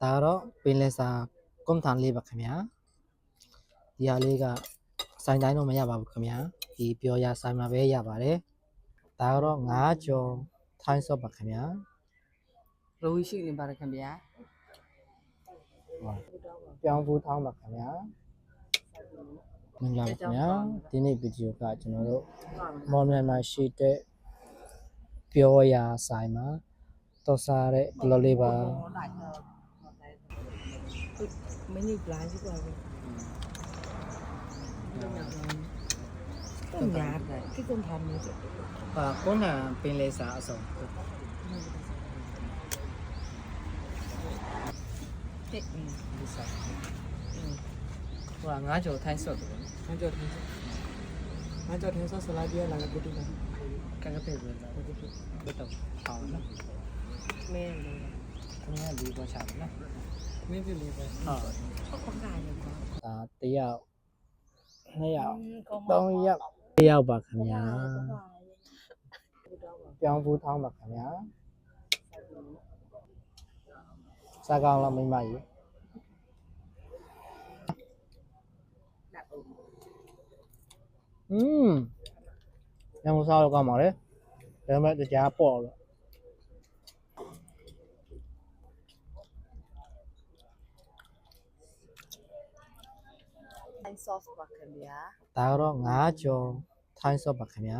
ဒါကတော့ပင်လယ်စာကွန်ထန်လေးပါခင်ဗျာဒီဟာလေးကစိုင်းတိုင်းတော့မရပါဘူးခင်ဗျာဒီပြောရဆိုင်မှာပဲရပါတယ်ဒါကတော့ငါးကြော်ထိုင်းဆော့ပါခင်ဗျာ ရိုးရှိနေပါတယ်ခင်ဗျာ ပြောင်းဘူးထောင်းပါခင်ဗျာမင်္ဂလာပါခင်ဗျာဒီနေ့ဗီဒီယိုကကျွန်တော်တို့မော်မြန်မာရှိတဲ့ပြောရဆိုင်မှာတော့စားတဲ့ဘလော်လေးပါ မင်းကြီးပလာကြီးပါပဲတော့ညာတယ်ကိကုန်ထားနေတယ် ဟာကွန်ထန်ပင်လယ်စာအစုံ တဲ့ဒီစာဟိုငါးကြော်ထိုင်းဆော့တယ် မကြောက်သေးဘူးမကြောက်သေးဆိုဆလာပြလာကပတူက ကံကတဲ့ပဲလားဘယ်တော့ဟောင်းနော် မင်းလေ ခင်ဗျာဒီပေါ်ချတယ်နော် မင်းပြလေးပဲ ဟုတ် ဟုတ်ကောင်းတာရော ဒါတယောက်နှစ်ယောက်သုံးယောက်တယောက်ပါခင်ဗျာပြောင်းဘူးထောင်းပါခင်ဗျာစားကောင်းလားမိမကြီးညမစားတော့ကောင်းပါလေဒါပေမဲ့တရားပေါ့လို့ အိုင်ဆော့စ်ပါခင်ဗျာ ဒါကတော့ငါးကြော်ထိုင်းဆော့ပါခင်ဗျာ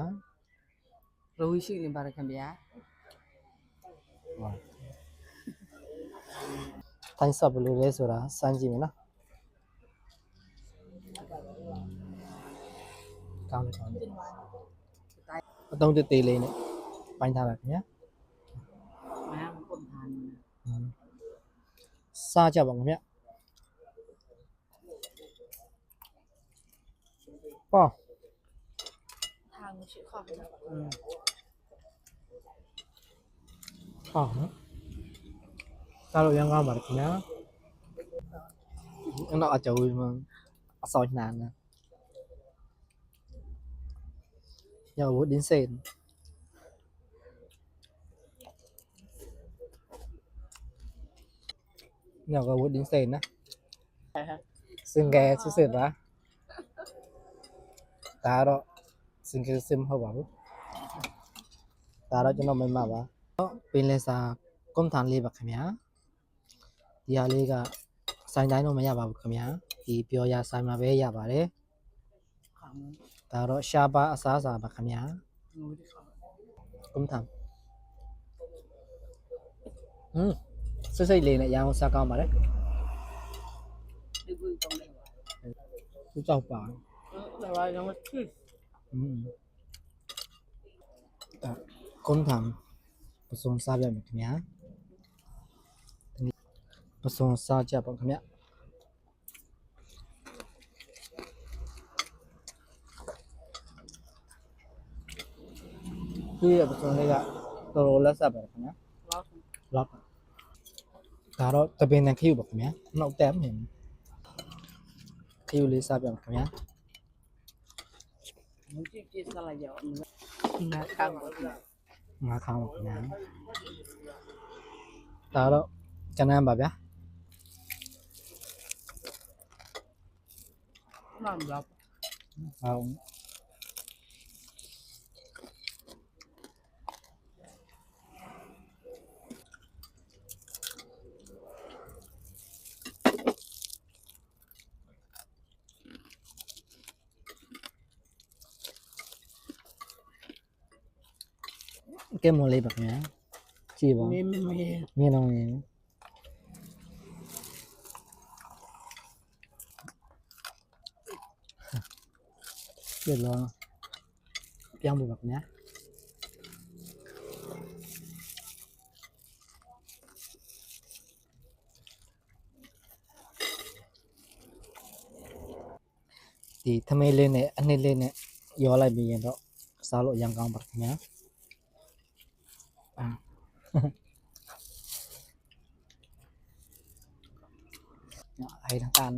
ရိုးရှိနေပါတယ်ခင်ဗျာ ထိုင်းဆော့ဘယ်လိုလဲဆိုတာစမ်းကြည့်မယ်နော်ကောင်းတယ်အတုံးတစ်သေးလေးနဲ့ပိုင်းထားပါခင်ဗျာ မင်းကုန်ထားနေ စားကြပါခင်ဗျာပေါ့ ทางชื่อของ ဟောနော်စားလို့ရမ်းကောင်းပါတယ်ခင်ဗျာအဲ့တော့အကျိုးအစောနန်းนะอย่าวุ้ดินเซนเนี่ยก็วุ้ดินเซนนะซึ่งแกสุดๆวะตาတော့စင်ကစင်ဟုတ်ပါဘူးဒါတော့ကျွန်တော်မိမပါပင်လယ်စာကွန်ထန်လေးပါခင်ဗျာဒီဟာလေးကစိုင်းတိုင်းတော့မရပါဘူးခင်ဗျာဒီပြောရဆိုင်မှာပဲရပါတယ် ของ ဒါတော့ရှားပါအစားအစာပါခင်ဗျာ งูที่เขา ကွန်ထန်စိတ်လေးနဲ့ရအောင်စားကောင်းပါလေ ดื้อๆตรงไหนวะ သူကြောက်ပါ แต่ว่ายังไม่ขึ้น ဒါကွန်ထန်ပစုံစားပြမယ်ခင်ဗျာပစုံစားကြပါခင်ဗျာဒီပစုံလေးကတော်တော်လက်ဆက်ပါခင်ဗျာ รอบ လောက်ဒါတော့တပင်တန်ခရုပါခင်ဗျာနှုတ်တက်မြင်ခရုလေးစားပြမယ်ခင်ဗျာ มันจีบสลายอย่างนี้นะข้างบน ငါးခေါင်းပါခင်ဗျာဒါတော့ကျန်တန်းပါဗျာ น้ำรับ ဟုတ်ကဲမလေးပါခင်ဗျာကြည့်ပါ ไม่ မြင်တော့မြင်ပြည့်လောပြောင်းပြပါခင်ဗျာဒီသမီးလေးနဲ့အနှစ်လေးနဲ့ရောလိုက်ပြီးရင်တော့စားလို့အရင်ကောင်းပါခင်ဗျာไอ้ทางการ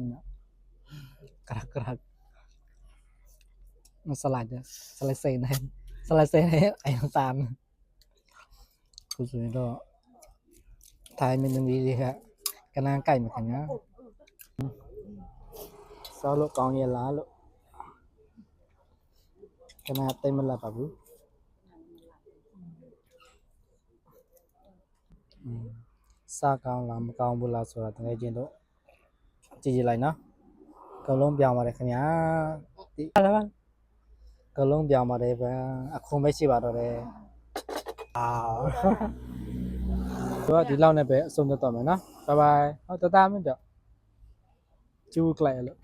กระกระมันสลัดเนี่ยสลัดเซนให้สลัดเซนให้ไอ้ทางการคือสุดยอดไทยมันมีดีครับ ကနန်းကြိုက်မှာခင်ဗျာစောလို့ကောင်းရလားလို့ကနန်းတိတ်မလက်ပါဘူးစားကောင်းလားမကောင်းဘူးလားဆိုတာတကယ်ချင်းတော့ကြည့်ကြည့်လိုက်နော်ကလုံးပြောင်းပါတယ်ခင်ဗျာဒီလာပါကလုံးပြောင်းပါတယ်ဗျာအခုပဲရှိပါတော့တယ်အာတို့ကဒီလောက်နဲ့ပဲအဆုံးသတ်တော့မယ်နော်ဘိုင်ဘိုင်ဟောတသားမင်းတော့ကျူးကလိုက်လို့